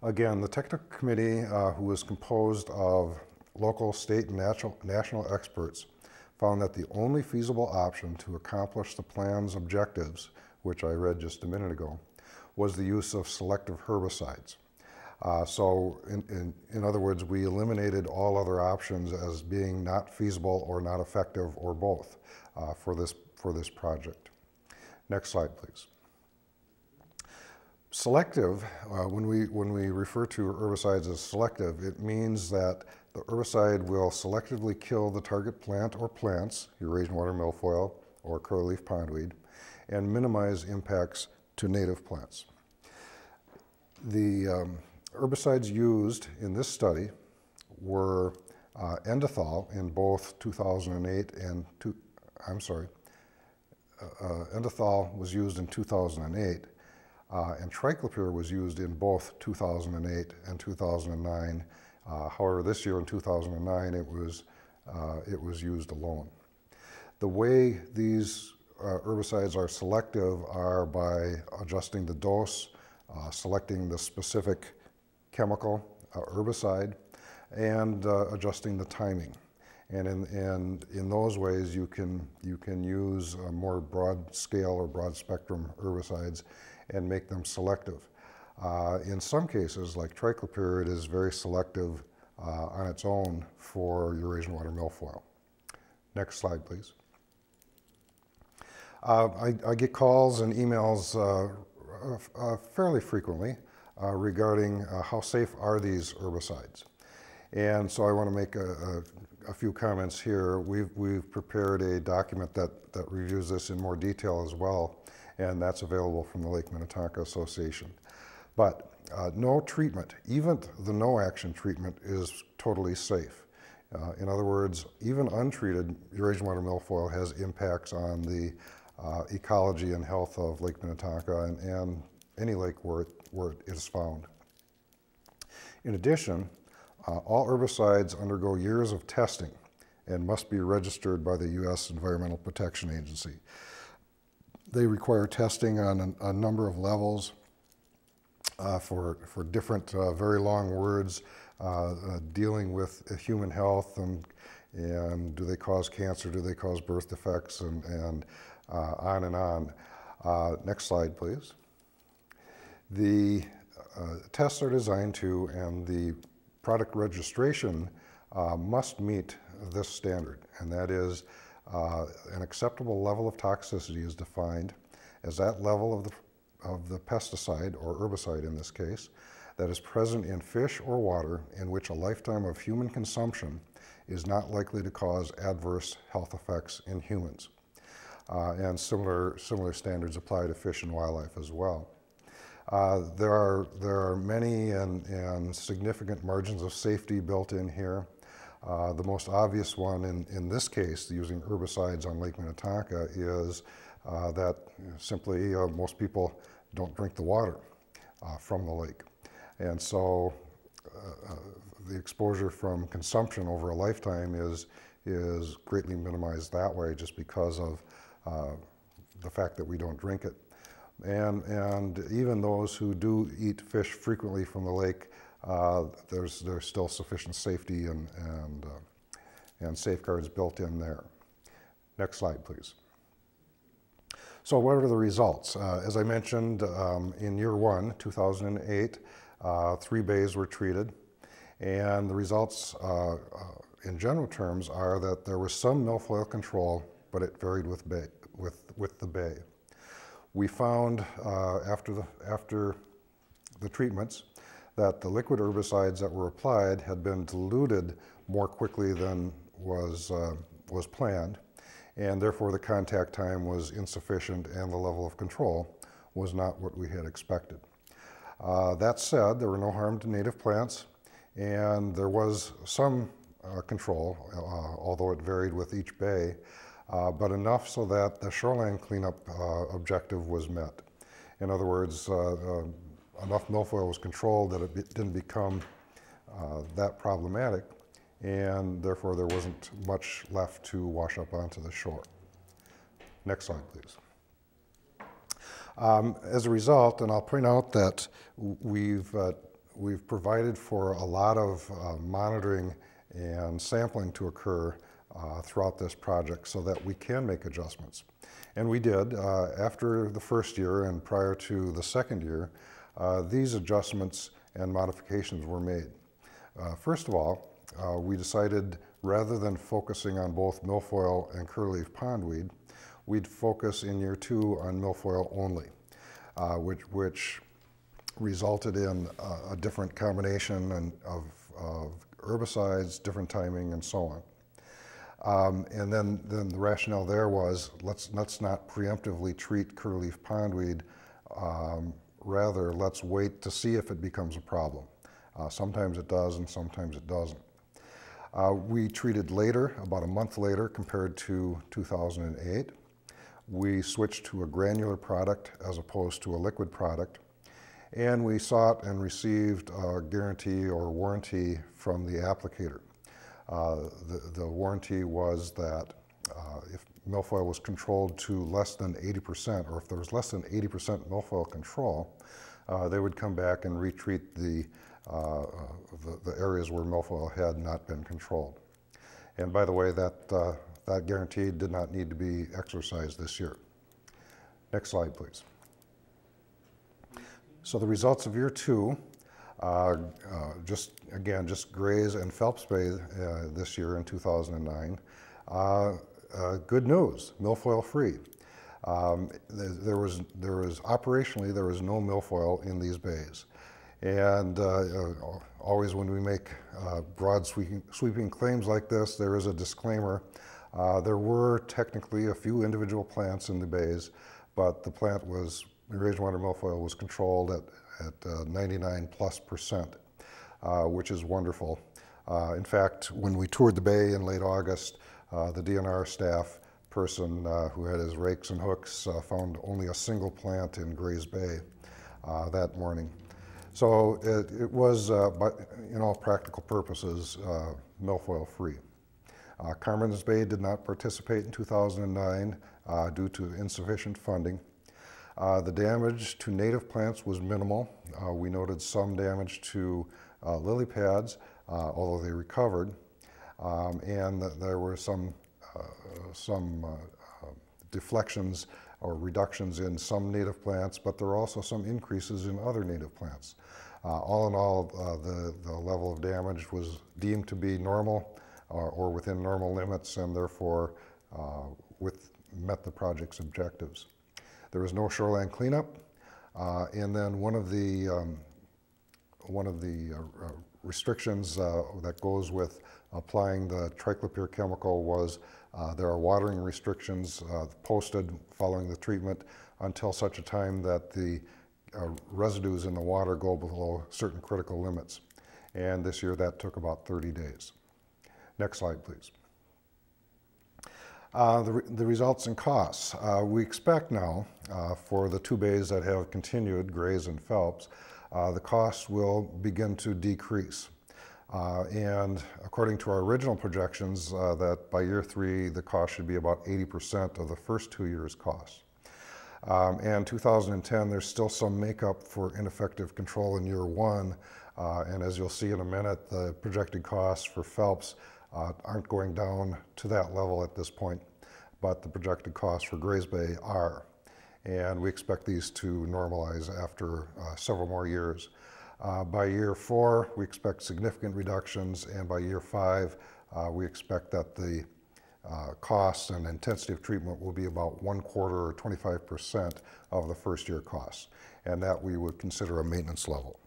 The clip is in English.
Again, the technical committee, who was composed of local, state, and national experts, found that the only feasible option to accomplish the plan's objectives, which I read just a minute ago, was the use of selective herbicides. So in other words, we eliminated all other options as being not feasible or not effective or both for this project. Next slide, please. Selective, when we refer to herbicides as selective, it means that the herbicide will selectively kill the target plant or plants, Eurasian Watermilfoil or curlyleaf pondweed, and minimize impacts to native plants. The herbicides used in this study were endothol in both 2008 and endothol was used in 2008, and triclopyr was used in both 2008 and 2009. However, this year in 2009, it was used alone. The way these herbicides are selective are by adjusting the dose, selecting the specific chemical herbicide, and adjusting the timing. And in those ways, you can use more broad scale or broad spectrum herbicides and make them selective. In some cases, like triclopyr, it is very selective on its own for Eurasian Watermilfoil. Next slide, please. I get calls and emails fairly frequently regarding how safe are these herbicides. And so I want to make a few comments here. We've prepared a document that reviews this in more detail as well, and that's available from the Lake Minnetonka Association. But no treatment, even the no-action treatment, is totally safe. In other words, even untreated Eurasian Watermilfoil has impacts on the ecology and health of Lake Minnetonka and any lake where it is found. In addition, all herbicides undergo years of testing and must be registered by the U.S. Environmental Protection Agency. They require testing on a number of levels for different very long words dealing with human health and do they cause cancer, do they cause birth defects, and on and on. Next slide, please. The tests are designed to, and the product registration must meet this standard, and that is an acceptable level of toxicity is defined as that level of the pesticide, or herbicide in this case, that is present in fish or water in which a lifetime of human consumption is not likely to cause adverse health effects in humans. And similar standards apply to fish and wildlife as well. There are many and significant margins of safety built in here. The most obvious one in this case, using herbicides on Lake Minnetonka, is that simply most people don't drink the water from the lake. And so the exposure from consumption over a lifetime is greatly minimized that way just because of the fact that we don't drink it. And even those who do eat fish frequently from the lake, there's still sufficient safety and safeguards built in there. Next slide, please. So what are the results? As I mentioned, in year one, 2008, 3 bays were treated, and the results in general terms are that there was some milfoil control, but it varied with the bay. We found after the treatments that the liquid herbicides that were applied had been diluted more quickly than was planned, and therefore the contact time was insufficient and the level of control was not what we had expected. That said, there were no harm to native plants, and there was some control, although it varied with each bay, but enough so that the shoreline cleanup objective was met. In other words, enough milfoil was controlled that it didn't become that problematic, and therefore there wasn't much left to wash up onto the shore. Next slide, please. As a result, and I'll point out that we've we've provided for a lot of monitoring and sampling to occur throughout this project so that we can make adjustments. And we did. After the first year and prior to the second year, these adjustments and modifications were made. First of all, we decided rather than focusing on both milfoil and curlyleaf pondweed, we'd focus in year 2 on milfoil only, which resulted in a different combination of herbicides, different timing, and so on. And then the rationale there was let's not preemptively treat curlyleaf pondweed. Rather, let's wait to see if it becomes a problem. Sometimes it does, and sometimes it doesn't. We treated later, about a month later compared to 2008. We switched to a granular product as opposed to a liquid product. And we sought and received a guarantee or warranty from the applicator. The warranty was that if milfoil was controlled to less than 80%, or if there was less than 80% milfoil control, they would come back and retreat the areas where milfoil had not been controlled. And by the way, that guarantee did not need to be exercised this year. Next slide, please. So the results of year 2, just grays and Phelps Bay this year in 2009. Good news, milfoil free. Operationally, there was no milfoil in these bays. And always when we make broad sweeping claims like this, there is a disclaimer. There were technically a few individual plants in the bays, but the Eurasian Watermilfoil was controlled at 99+%, which is wonderful. In fact, when we toured the bay in late August, the DNR staff person who had his rakes and hooks found only a single plant in Grays Bay that morning. So it was, in all practical purposes, milfoil free. Carmen's Bay did not participate in 2009 due to insufficient funding. The damage to native plants was minimal. We noted some damage to lily pads, although they recovered, and there were some deflections or reductions in some native plants, but there were also some increases in other native plants. All in all, the level of damage was deemed to be normal or within normal limits, and therefore met the project's objectives. There was no shoreline cleanup, and then one of the restrictions that goes with applying the triclopyr chemical was there are watering restrictions posted following the treatment until such a time that the residues in the water go below certain critical limits. And this year that took about 30 days. Next slide, please. The results and costs. We expect now for the 2 bays that have continued, Grays and Phelps, the costs will begin to decrease. And according to our original projections, that by year 3, the cost should be about 80% of the first 2 years' costs. And 2010, there's still some makeup for ineffective control in year 1. And as you'll see in a minute, the projected costs for Phelps aren't going down to that level at this point, but the projected costs for Grays Bay are. And we expect these to normalize after several more years. By year 4, we expect significant reductions, and by year 5, we expect that the costs and intensity of treatment will be about 1/4 or 25% of the first year costs, and that we would consider a maintenance level.